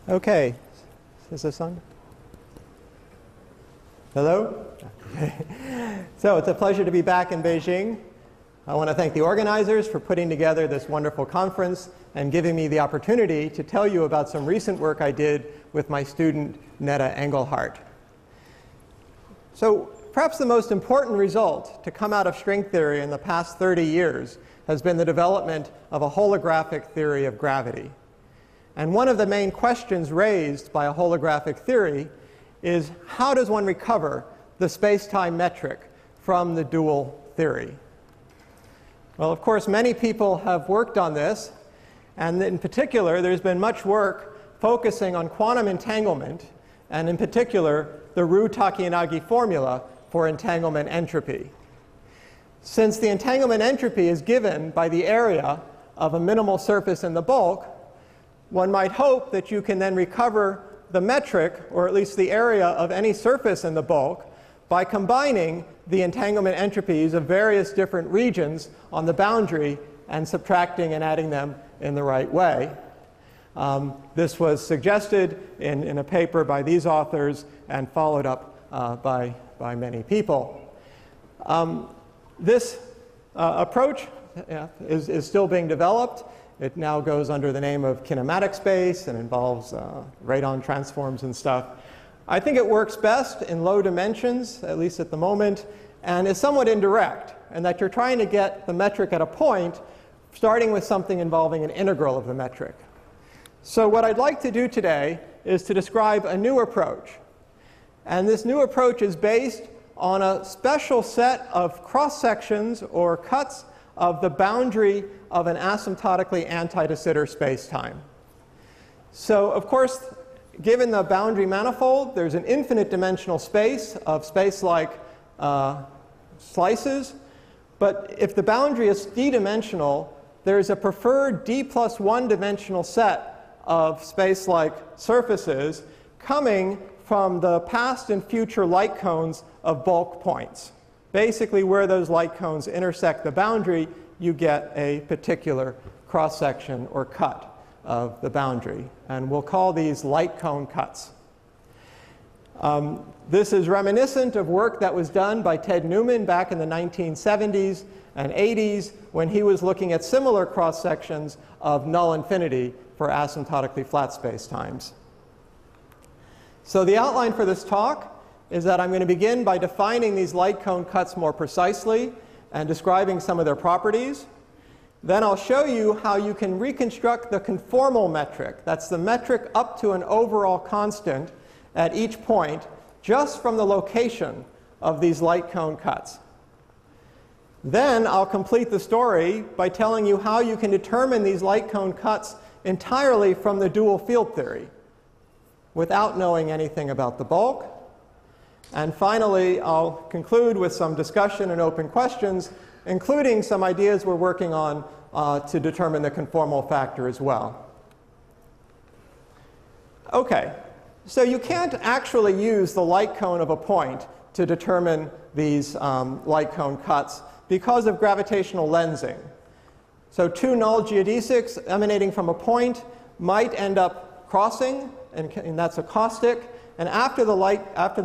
Okay, is this on? Hello? So it's a pleasure to be back in Beijing. I want to thank the organizers for putting together this wonderful conference and giving me the opportunity to tell you about some recent work I did with my student, Netta Engelhardt. So perhaps the most important result to come out of string theory in the past 30 years has been the development of a holographic theory of gravity. And one of the main questions raised by a holographic theory is, how does one recover the space-time metric from the dual theory? Well, of course, many people have worked on this, and in particular, there's been much work focusing on quantum entanglement, and in particular, the Ryu-Takayanagi formula for entanglement entropy. Since the entanglement entropy is given by the area of a minimal surface in the bulk, one might hope that you can then recover the metric, or at least the area of any surface in the bulk, by combining the entanglement entropies of various different regions on the boundary and subtracting and adding them in the right way. This was suggested in a paper by these authors and followed up by many people. This approach is still being developed. It now goes under the name of kinematic space and involves radon transforms and stuff. I think it works best in low dimensions, at least at the moment, and is somewhat indirect, in that you're trying to get the metric at a point, starting with something involving an integral of the metric. So what I'd like to do today is to describe a new approach. And this new approach is based on a special set of cross-sections or cuts of the boundary of an asymptotically anti-de Sitter space-time. So, of course, given the boundary manifold, there's an infinite dimensional space of space-like slices. But if the boundary is d-dimensional, there's a preferred d+1 dimensional set of space-like surfaces coming from the past and future light cones of bulk points. Basically, where those light cones intersect the boundary, you get a particular cross-section or cut of the boundary. And we'll call these light cone cuts. This is reminiscent of work that was done by Ted Newman back in the 1970s and 80s when he was looking at similar cross-sections of null infinity for asymptotically flat spacetimes. So the outline for this talk is that I'm going to begin by defining these light cone cuts more precisely and describing some of their properties. Then I'll show you how you can reconstruct the conformal metric. That's the metric up to an overall constant at each point, just from the location of these light cone cuts. Then I'll complete the story by telling you how you can determine these light cone cuts entirely from the dual field theory, without knowing anything about the bulk. And finally, I'll conclude with some discussion and open questions, including some ideas we're working on to determine the conformal factor as well. OK, so you can't actually use the light cone of a point to determine these light cone cuts because of gravitational lensing. So two null geodesics emanating from a point might end up crossing, and that's a caustic. And after the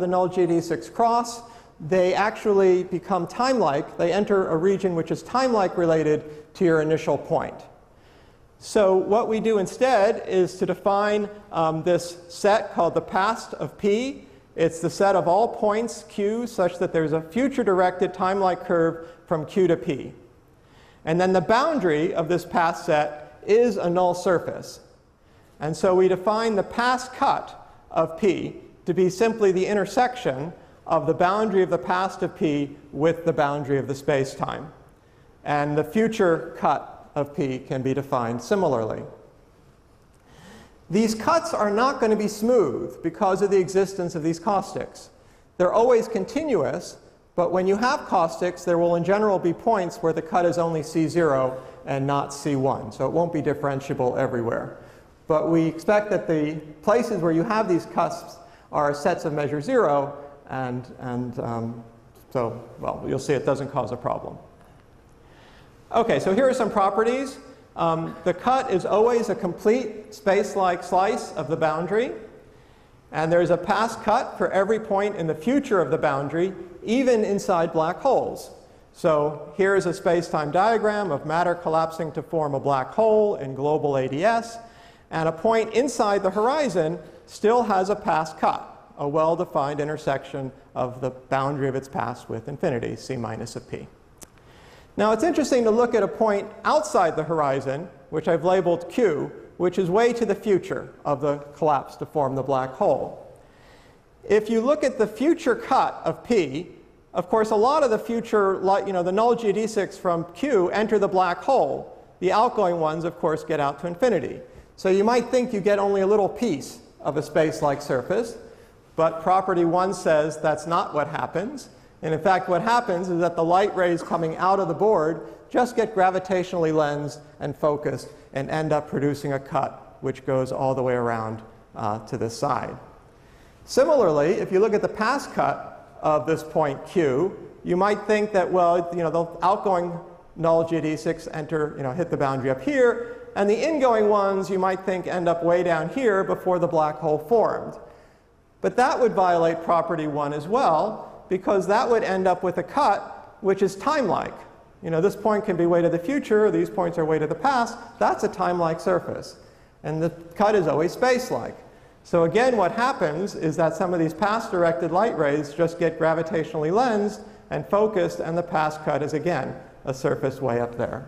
null geodesics cross, they actually become time-like. They enter a region which is time-like related to your initial point. So what we do instead is to define this set called the past of P. It's the set of all points Q such that there's a future-directed time-like curve from Q to P. And then the boundary of this past set is a null surface. And so we define the past cut of P to be simply the intersection of the boundary of the past of P with the boundary of the space-time. And the future cut of P can be defined similarly. These cuts are not going to be smooth because of the existence of these caustics. They're always continuous, but when you have caustics, there will in general be points where the cut is only C0 and not C1. So it won't be differentiable everywhere. But we expect that the places where you have these cusps are sets of measure 0, so, well, you'll see it doesn't cause a problem. OK, so here are some properties. The cut is always a complete space-like slice of the boundary, and there's a past cut for every point in the future of the boundary, even inside black holes. So here's a space-time diagram of matter collapsing to form a black hole in global ADS, and a point inside the horizon still has a past cut, a well-defined intersection of the boundary of its past with infinity, c minus of p. Now it's interesting to look at a point outside the horizon, which I've labeled Q, which is way to the future of the collapse to form the black hole. If you look at the future cut of P, of course a lot of the future, the null geodesics from Q enter the black hole. The outgoing ones, of course, get out to infinity. So you might think you get only a little piece of a space-like surface, but property 1 says that's not what happens. And in fact, what happens is that the light rays coming out of the board just get gravitationally lensed and focused and end up producing a cut which goes all the way around to this side. Similarly, if you look at the past cut of this point Q, you might think that, well, the outgoing null geodesics hit the boundary up here, and the ingoing ones you might think end up way down here before the black hole formed. But that would violate property 1 as well, because that would end up with a cut which is time-like. This point can be way to the future, these points are way to the past. That's a time-like surface. And the cut is always space-like. So again, what happens is that some of these past-directed light rays just get gravitationally lensed and focused, and the past cut is, again, a surface way up there.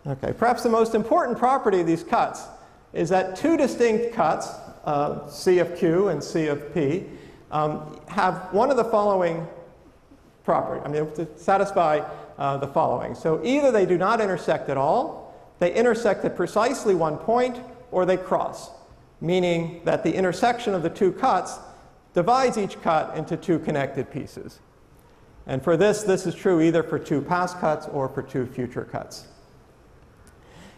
Okay, perhaps the most important property of these cuts is that two distinct cuts, C of Q and C of P, have one of the following property. To satisfy the following. So either they do not intersect at all, they intersect at precisely one point, or they cross, meaning that the intersection of the two cuts divides each cut into two connected pieces. And for this is true either for two past cuts or for two future cuts.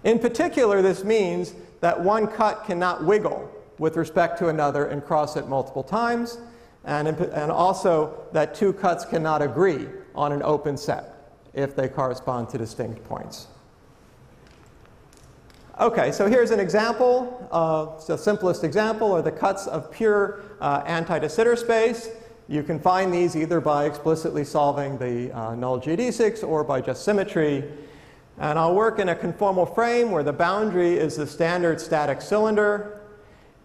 In particular, this means that one cut cannot wiggle with respect to another and cross it multiple times, and also that two cuts cannot agree on an open set if they correspond to distinct points. Okay, so here's an example. The simplest example are the cuts of pure anti-de Sitter space. You can find these either by explicitly solving the null geodesics or by just symmetry. And I'll work in a conformal frame where the boundary is the standard static cylinder.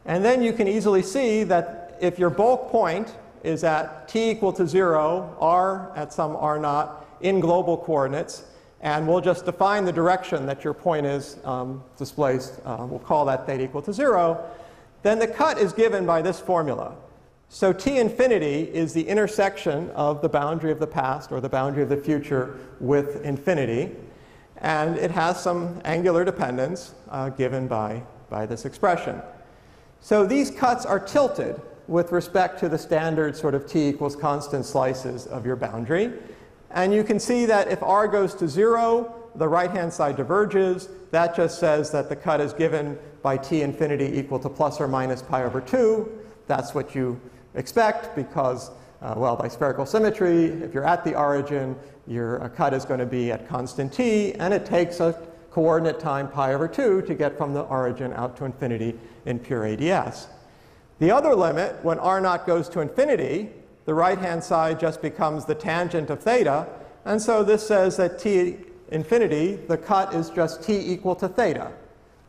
And then you can easily see that if your bulk point is at t equal to 0, r at some r naught in global coordinates, and we'll just define the direction that your point is displaced, we'll call that theta equal to 0, then the cut is given by this formula. So T infinity is the intersection of the boundary of the past or the boundary of the future with infinity. And it has some angular dependence given by this expression. So these cuts are tilted with respect to the standard sort of t equals constant slices of your boundary. And you can see that if r goes to 0, the right-hand side diverges. That just says that the cut is given by t infinity equal to plus or minus pi over 2. That's what you expect because, well, by spherical symmetry, if you're at the origin, your cut is going to be at constant t, and it takes a coordinate time pi over 2 to get from the origin out to infinity in pure ADS. The other limit, when r naught goes to infinity, the right-hand side just becomes the tangent of theta, and so this says that t infinity, the cut is just t equal to theta.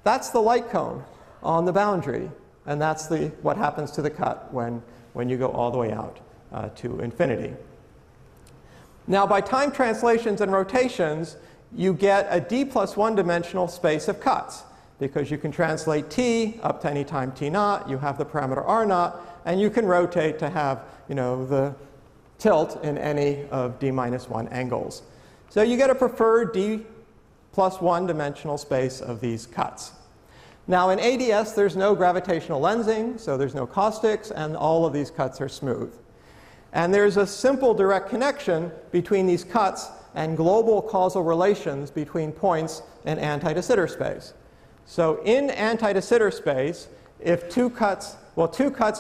That's the light cone on the boundary, and that's what happens to the cut when you go all the way out to infinity. Now, by time translations and rotations, you get a d+1 dimensional space of cuts, because you can translate t up to any time t naught, you have the parameter r naught, and you can rotate to have the tilt in any of d-1 angles. So you get a preferred d+1 dimensional space of these cuts. Now in ADS, there's no gravitational lensing, so there's no caustics, and all of these cuts are smooth. And there's a simple direct connection between these cuts and global causal relations between points in anti-de Sitter space. So in anti-de Sitter space, if two cuts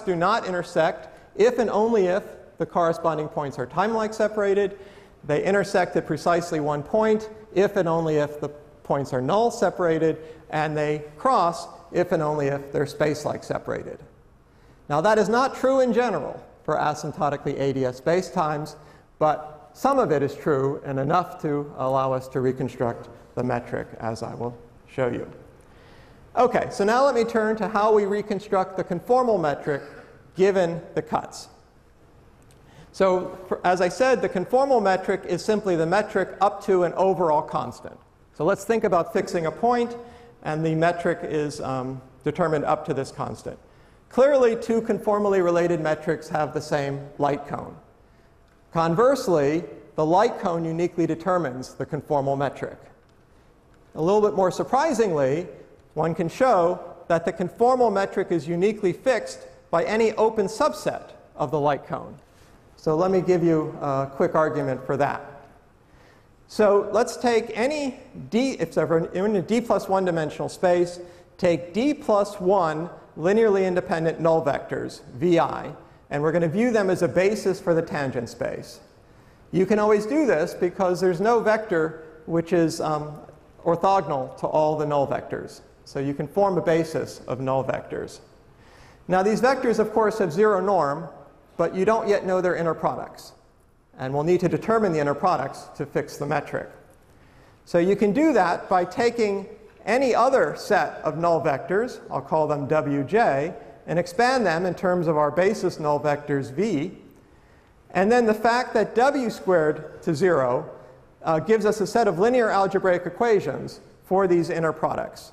do not intersect if and only if the corresponding points are time-like separated. They intersect at precisely one point if and only if the points are null separated, and they cross if and only if they're space-like separated. Now, that is not true in general for asymptotically ADS spacetimes, but some of it is true and enough to allow us to reconstruct the metric, as I will show you. OK, so now let me turn to how we reconstruct the conformal metric given the cuts. So as I said, the conformal metric is simply the metric up to an overall constant. So let's think about fixing a point, and the metric is determined up to this constant. Clearly, two conformally related metrics have the same light cone. Conversely, the light cone uniquely determines the conformal metric. A little bit more surprisingly, one can show that the conformal metric is uniquely fixed by any open subset of the light cone. So let me give you a quick argument for that. So let's take any d, if we're in a d plus 1 dimensional space, take d plus 1 linearly independent null vectors, vi, and we're going to view them as a basis for the tangent space. You can always do this because there's no vector which is orthogonal to all the null vectors. So you can form a basis of null vectors. Now, these vectors, of course, have zero norm, but you don't yet know their inner products. And we'll need to determine the inner products to fix the metric. So you can do that by taking any other set of null vectors, I'll call them wj, and expand them in terms of our basis null vectors v. And then the fact that w squared to 0 gives us a set of linear algebraic equations for these inner products.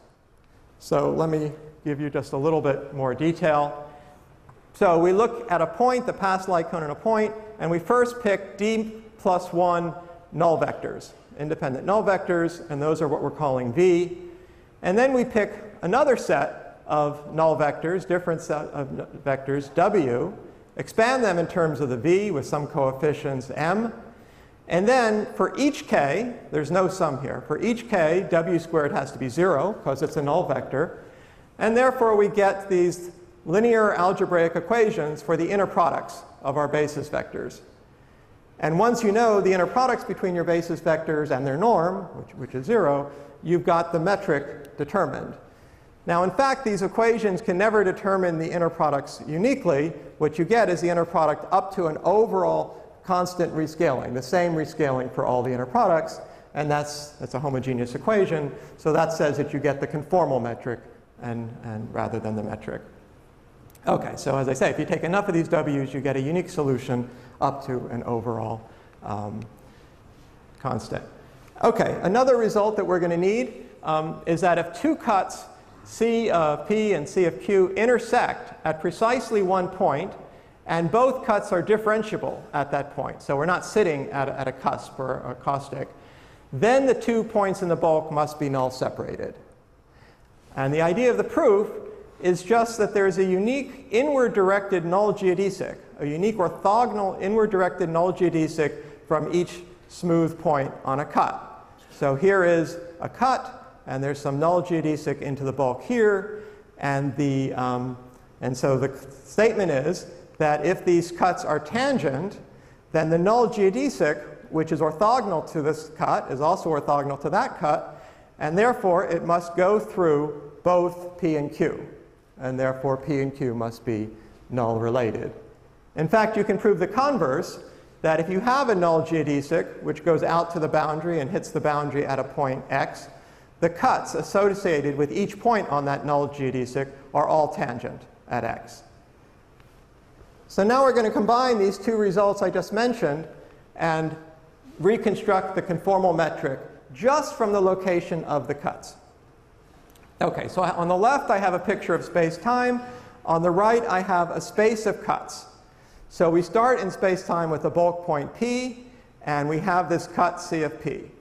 So let me give you just a little bit more detail. So we look at a point, the past light cone in a point, and we first pick d plus 1 null vectors, independent null vectors, and those are what we're calling v. And then we pick another set of null vectors, different set of vectors, w, expand them in terms of the v with some coefficients m. And then for each k, there's no sum here. For each k, w squared has to be 0 because it's a null vector. And therefore, we get these linear algebraic equations for the inner products of our basis vectors. And once you know the inner products between your basis vectors and their norm, which is 0, you've got the metric determined. Now, in fact, these equations can never determine the inner products uniquely. What you get is the inner product up to an overall constant rescaling, the same rescaling for all the inner products. And that's a homogeneous equation. So that says that you get the conformal metric and rather than the metric. OK, so as I say, if you take enough of these w's, you get a unique solution up to an overall constant. OK, another result that we're going to need is that if two cuts, C of P and C of Q, intersect at precisely one point, and both cuts are differentiable at that point, so we're not sitting at a cusp or a caustic, then the 2 points in the bulk must be null separated. And the idea of the proof is just that there's a unique inward-directed null geodesic, a unique orthogonal inward-directed null geodesic from each smooth point on a cut. So here is a cut, and there's some null geodesic into the bulk here. And so the statement is that if these cuts are tangent, then the null geodesic, which is orthogonal to this cut, is also orthogonal to that cut. And therefore, it must go through both P and Q. And therefore, P and Q must be null related. In fact, you can prove the converse, that if you have a null geodesic, which goes out to the boundary and hits the boundary at a point x, the cuts associated with each point on that null geodesic are all tangent at x. So now we're going to combine these two results I just mentioned and reconstruct the conformal metric just from the location of the cuts. OK, so on the left, I have a picture of space-time. On the right, I have a space of cuts. So we start in space-time with a bulk point P, and we have this cut C of P.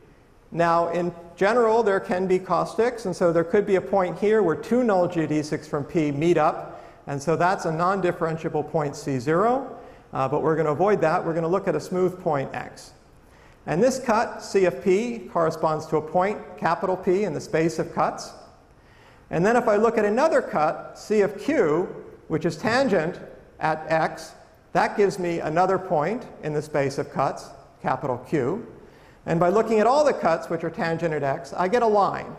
Now, in general, there can be caustics, and so there could be a point here where two null geodesics from P meet up. And so that's a non-differentiable point C0. But we're going to avoid that. We're going to look at a smooth point X. And this cut, C of P, corresponds to a point, capital P, in the space of cuts. And then if I look at another cut, C of Q, which is tangent at X, that gives me another point in the space of cuts, capital Q. And by looking at all the cuts, which are tangent at x, I get a line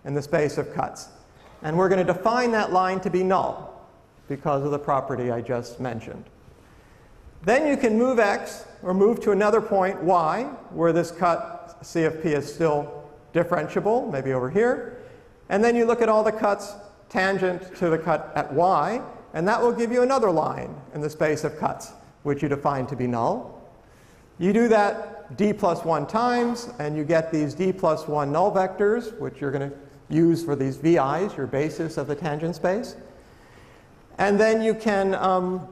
in the space of cuts. And we're going to define that line to be null because of the property I just mentioned. Then you can move x or move to another point, y, where this cut C of p is still differentiable, maybe over here. And then you look at all the cuts tangent to the cut at y, and that will give you another line in the space of cuts, which you define to be null. You do that d plus 1 times, and you get these d plus 1 null vectors, which you're going to use for these VIs, your basis of the tangent space. And then you can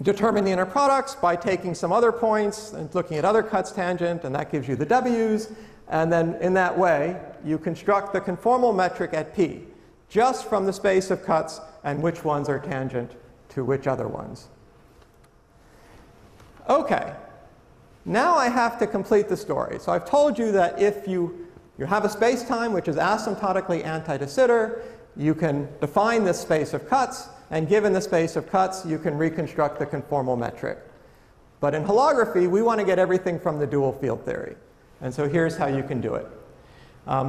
determine the inner products by taking some other points and looking at other cuts tangent, and that gives you the w's. And then in that way, you construct the conformal metric at p, just from the space of cuts and which ones are tangent to which other ones. OK. Now I have to complete the story. So I've told you that if you have a space-time which is asymptotically anti-de Sitter, you can define this space of cuts. And given the space of cuts, you can reconstruct the conformal metric. But in holography, we want to get everything from the dual field theory. And so here's how you can do it.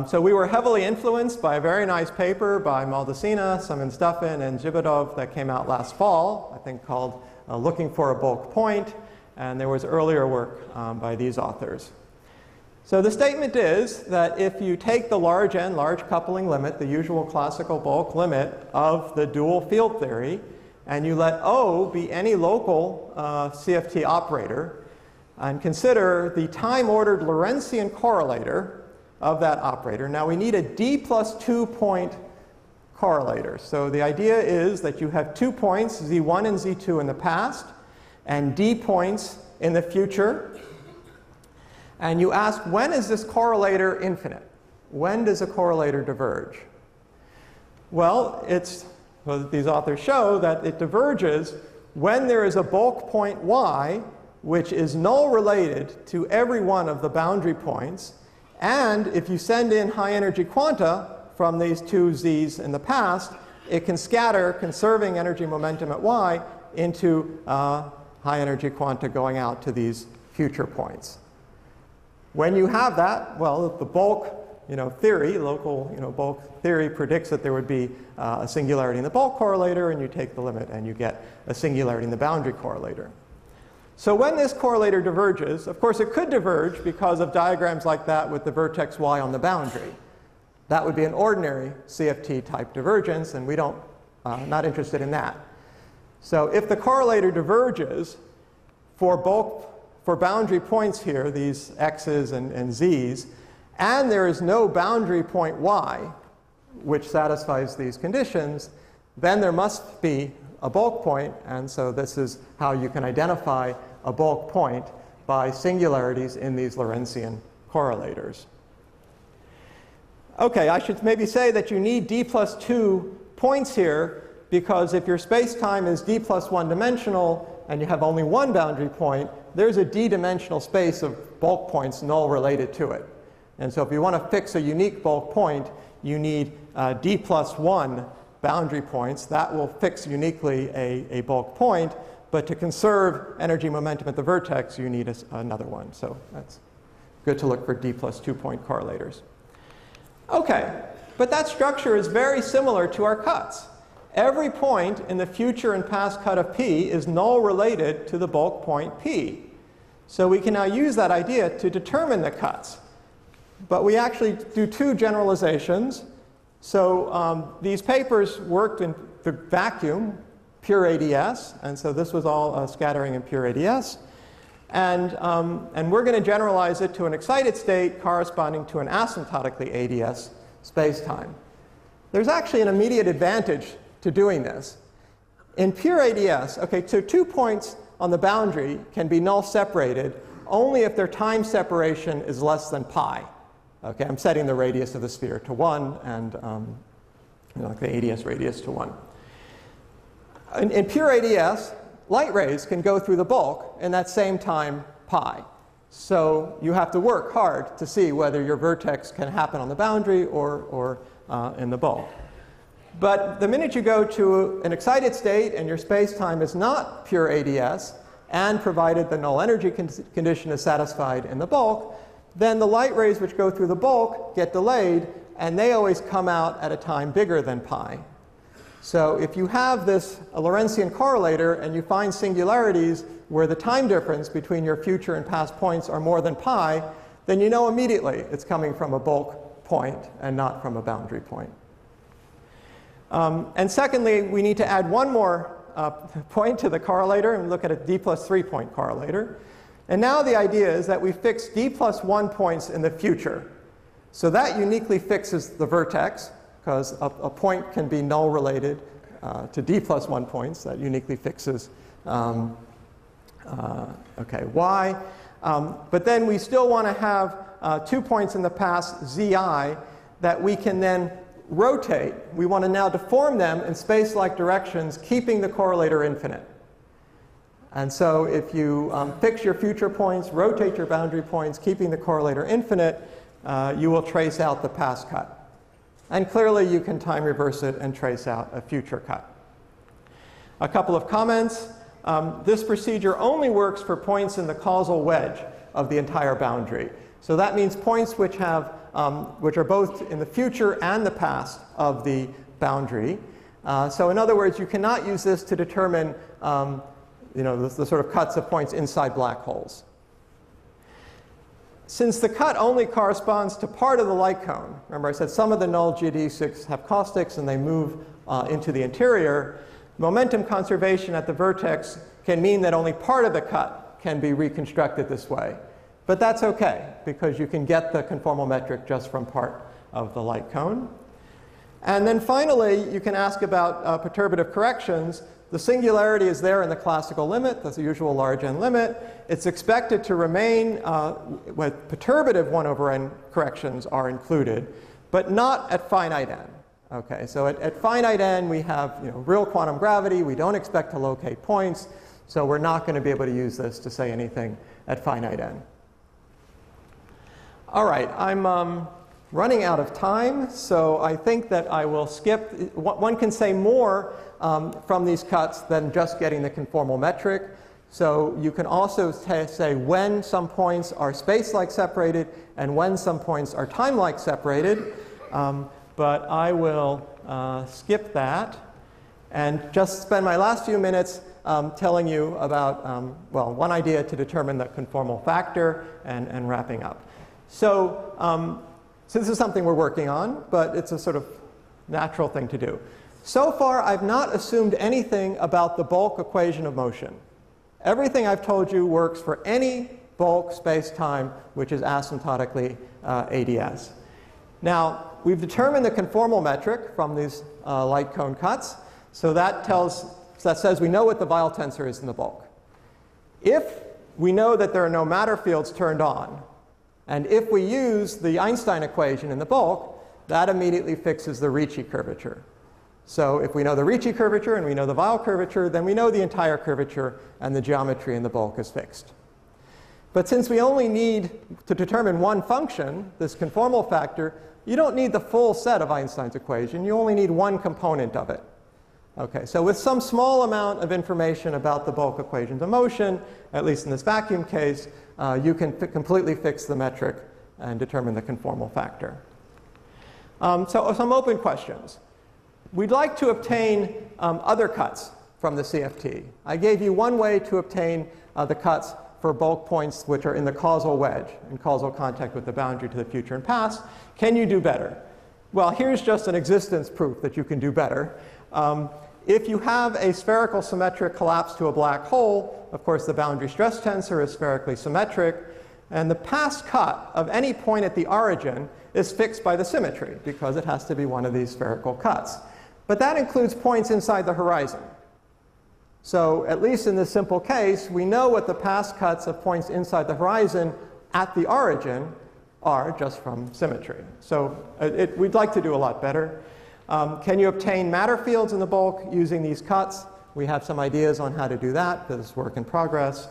So we were heavily influenced by a very nice paper by Maldacena, Semenstefan, and Zhibidov that came out last fall, I think called Looking for a Bulk Point. And there was earlier work by these authors. So the statement is that if you take the large n, large coupling limit, the usual classical bulk limit of the dual field theory, and you let O be any local CFT operator, and consider the time-ordered Lorentzian correlator of that operator. Now we need a d plus 2 point correlator. So the idea is that you have 2 points, z1 and z2 in the past, and d points in the future. And you ask, when is this correlator infinite? When does a correlator diverge? Well, these authors show that it diverges when there is a bulk point y, which is null related to every one of the boundary points. And if you send in high energy quanta from these two z's in the past, it can scatter, conserving energy momentum at y, into high energy quanta going out to these future points. When you have that, well, the bulk theory, local bulk theory predicts that there would be a singularity in the bulk correlator, and you take the limit and you get a singularity in the boundary correlator. So when this correlator diverges, of course it could diverge because of diagrams like that with the vertex y on the boundary. That would be an ordinary CFT type divergence, and we don't not interested in that. So if the correlator diverges for boundary points here, these x's and z's, and there is no boundary point y which satisfies these conditions, then there must be a bulk point. And so this is how you can identify a bulk point by singularities in these Lorentzian correlators. OK, I should maybe say that you need d plus 2 points here, because if your space-time is d plus 1 dimensional and you have only one boundary point, there's a d-dimensional space of bulk points null related to it. And so if you want to fix a unique bulk point, you need d plus 1 boundary points. That will fix uniquely a bulk point. But to conserve energy momentum at the vertex, you need another one. So that's good to look for d plus 2 point correlators. OK, but that structure is very similar to our cuts. Every point in the future and past cut of P is null related to the bulk point P. So we can now use that idea to determine the cuts. But we actually do two generalizations. So these papers worked in the vacuum, pure ADS. And so this was all scattering in pure ADS. And we're going to generalize it to an excited state corresponding to an asymptotically ADS space-time. There's actually an immediate advantage to doing this. In pure ADS, OK, so 2 points on the boundary can be null separated only if their time separation is less than pi. OK, I'm setting the radius of the sphere to 1 and like the ADS radius to 1. In pure ADS, light rays can go through the bulk in that same time pi. So you have to work hard to see whether your vertex can happen on the boundary or in the bulk. But the minute you go to an excited state and your space-time is not pure ADS, and provided the null energy condition is satisfied in the bulk, then the light rays which go through the bulk get delayed, and they always come out at a time bigger than pi. So if you have this Lorentzian correlator and you find singularities where the time difference between your future and past points are more than pi, then you know immediately it's coming from a bulk point and not from a boundary point. And secondly, we need to add one more point to the correlator and look at a d+3 point correlator. And now the idea is that we fix d+1 points in the future. So that uniquely fixes the vertex, because a point can be null related to d+1 points. That uniquely fixes y. But then we still want to have 2 points in the past, zi, that we can then rotate. We want to now deform them in space-like directions, keeping the correlator infinite. And so if you fix your future points, rotate your boundary points, keeping the correlator infinite, you will trace out the past cut. And clearly, you can time reverse it and trace out a future cut. A couple of comments. This procedure only works for points in the causal wedge of the entire boundary. So that means points which have which are both in the future and the past of the boundary. So in other words, you cannot use this to determine the sort of cuts of points inside black holes. Since the cut only corresponds to part of the light cone, remember I said some of the null geodesics have caustics and they move into the interior, momentum conservation at the vertex can mean that only part of the cut can be reconstructed this way. But that's OK, because you can get the conformal metric just from part of the light cone. And then finally, you can ask about perturbative corrections. The singularity is there in the classical limit. That's the usual large n limit. It's expected to remain when perturbative 1 over n corrections are included, but not at finite n. OK, so at finite n, we have real quantum gravity. We don't expect to locate points. So we're not going to be able to use this to say anything at finite n. All right, I'm running out of time, so I think that I will skip. One can say more from these cuts than just getting the conformal metric. So you can also say when some points are space-like separated and when some points are time-like separated. But I will skip that and just spend my last few minutes telling you about, well, one idea to determine the conformal factor and wrapping up. So this is something we're working on, but it's a sort of natural thing to do. So far, I've not assumed anything about the bulk equation of motion. Everything I've told you works for any bulk space-time which is asymptotically ADS. Now, we've determined the conformal metric from these light cone cuts. So that says we know what the Weyl tensor is in the bulk. If we know that there are no matter fields turned on, and if we use the Einstein equation in the bulk, that immediately fixes the Ricci curvature. So if we know the Ricci curvature and we know the Weyl curvature, then we know the entire curvature and the geometry in the bulk is fixed. But since we only need to determine one function, this conformal factor, you don't need the full set of Einstein's equation. You only need one component of it. Okay, so with some small amount of information about the bulk equations of motion, at least in this vacuum case, you can completely fix the metric and determine the conformal factor. So some open questions. We'd like to obtain other cuts from the CFT. I gave you one way to obtain the cuts for bulk points which are in the causal wedge, in causal contact with the boundary to the future and past. Can you do better? Well, here's just an existence proof that you can do better. If you have a spherical symmetric collapse to a black hole, of course, the boundary stress tensor is spherically symmetric. And the past cut of any point at the origin is fixed by the symmetry, because it has to be one of these spherical cuts. But that includes points inside the horizon. So at least in this simple case, we know what the past cuts of points inside the horizon at the origin are just from symmetry. So we'd like to do a lot better. Can you obtain matter fields in the bulk using these cuts? We have some ideas on how to do that. This is work in progress.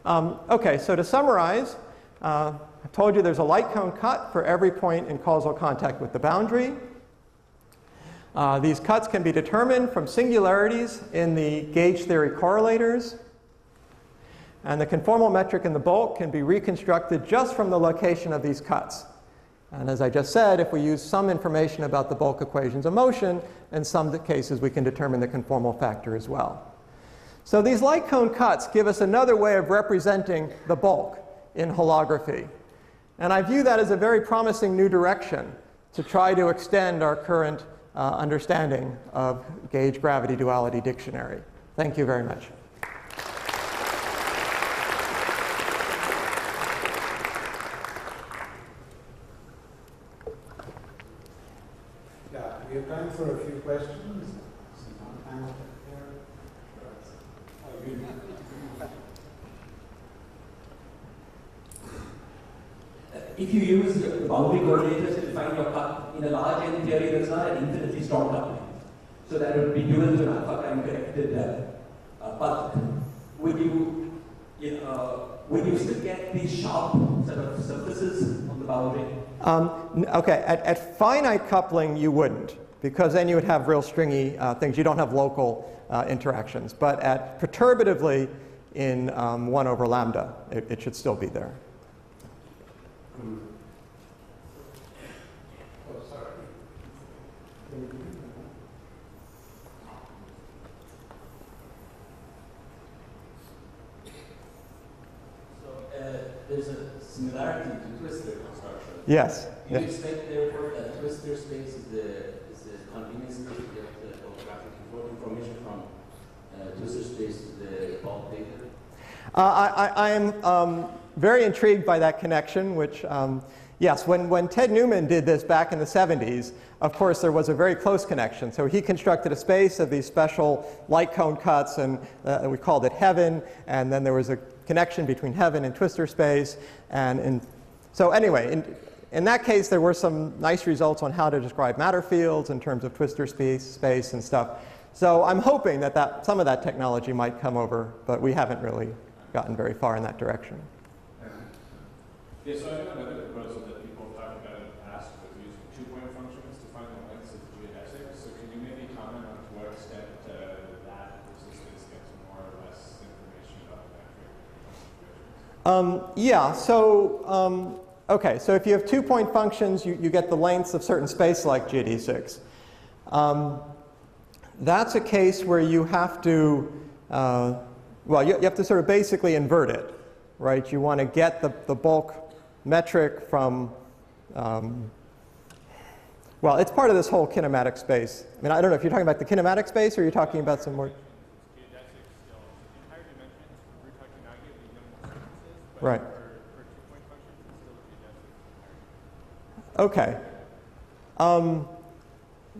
OK, so to summarize, I told you there's a light cone cut for every point in causal contact with the boundary. These cuts can be determined from singularities in the gauge theory correlators. And the conformal metric in the bulk can be reconstructed just from the location of these cuts. And as I just said, if we use some information about the bulk equations of motion, in some cases we can determine the conformal factor as well. So these light cone cuts give us another way of representing the bulk in holography. And I view that as a very promising new direction to try to extend our current understanding of gauge gravity duality dictionary. Thank you very much. Yeah, we have time for a few questions. If you use the boundary coordinators to define your cut, in a large N theory, there's not an infinitely strong coupling. So that would be dual to an alpha time corrected path. Would you still get these sharp sort of surfaces on the boundary? Okay, at finite coupling, you wouldn't, because then you would have real stringy things. You don't have local interactions. But at perturbatively in 1 over lambda, it should still be there. Oh, sorry. There's a similarity to twistor construction. Yes. Do you expect, therefore, that twistor space is the continuous state to get the holographic information from twistor space to the bulk data? I am very intrigued by that connection, which, yes, when Ted Newman did this back in the 70s, of course, there was a very close connection. So he constructed a space of these special light cone cuts, and we called it heaven, and then there was a connection between heaven and twistor space. So anyway, in that case, there were some nice results on how to describe matter fields in terms of twistor space and stuff. So I'm hoping that some of that technology might come over, but we haven't really gotten very far in that direction. Yeah, so I know another proposal that people have talked about in the past was using two-point functions to find the lengths of geodesics. So can you maybe comment on to what extent that resistance gets more or less information about the metric? Yeah, so, okay, so if you have two-point functions, you get the lengths of certain space like geodesics. That's a case where you have to, well, you have to sort of basically invert it, right? You want to get the bulk metric from, well, it's part of this whole kinematic space. I mean, I don't know if you're talking about the kinematic space or you're talking about some more. Right. Okay.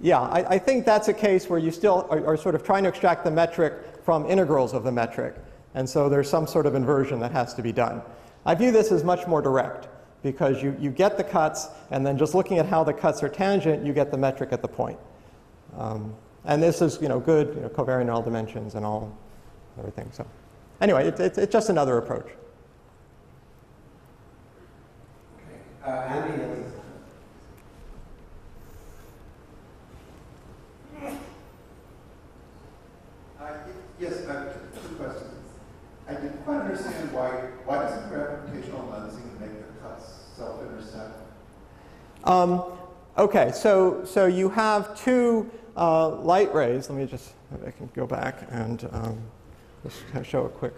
Yeah, I think that's a case where you still are sort of trying to extract the metric from integrals of the metric. And so there's some sort of inversion that has to be done. I view this as much more direct, because you get the cuts, and then just looking at how the cuts are tangent, you get the metric at the point. And this is good covariant in all dimensions and all everything. So anyway, it's just another approach. Andy, yes, I have two questions. I didn't quite understand why doesn't gravitational lensing make the cuts self-intersect? Okay, so you have two light rays. Let me just, I can go back and just show a quick.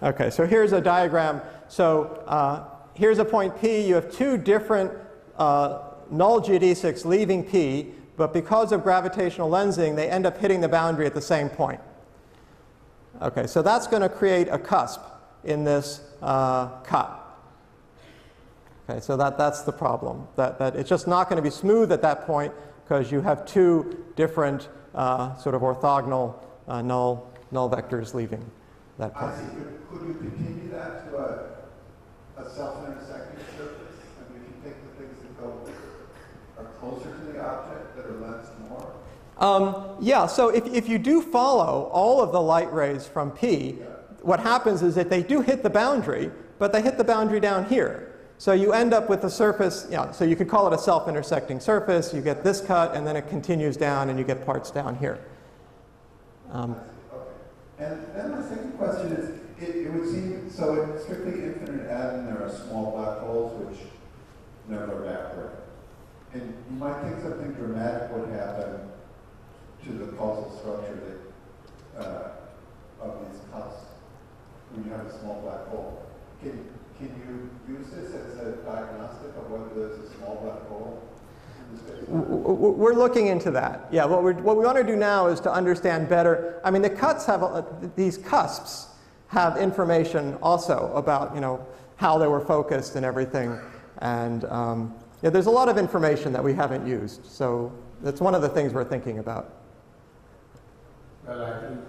Okay, so here's a diagram. So here's a point P. You have two different null geodesics leaving P, but because of gravitational lensing, they end up hitting the boundary at the same point. Okay, so that's going to create a cusp in this cut. Okay, so that's the problem. That it's just not going to be smooth at that point because you have two different sort of orthogonal null vectors leaving that point. I see. Could you continue that to a self-intersecting surface? I mean, if you take the things that are closer to the object that are lensed more? Yeah, so if you do follow all of the light rays from P, what happens is that they do hit the boundary, but they hit the boundary down here. So you end up with a surface, so you could call it a self-intersecting surface. You get this cut, and then it continues down, and you get parts down here. And then my second question is, it would seem, so in strictly infinite adding, there are small black holes which never evaporate. And you might think something dramatic would happen to the causal structure of these cusps when you have a small black hole. Can you use this as a diagnostic of whether there's a small black hole? We're looking into that. Yeah, what we want to do now is to understand better. I mean, the cuts have these cusps have information also about, you know, how they were focused and everything, and yeah, there's a lot of information that we haven't used. So that's one of the things we're thinking about. Well, I think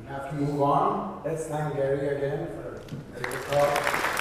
we have to move on. Let's thank Gary again for the talk.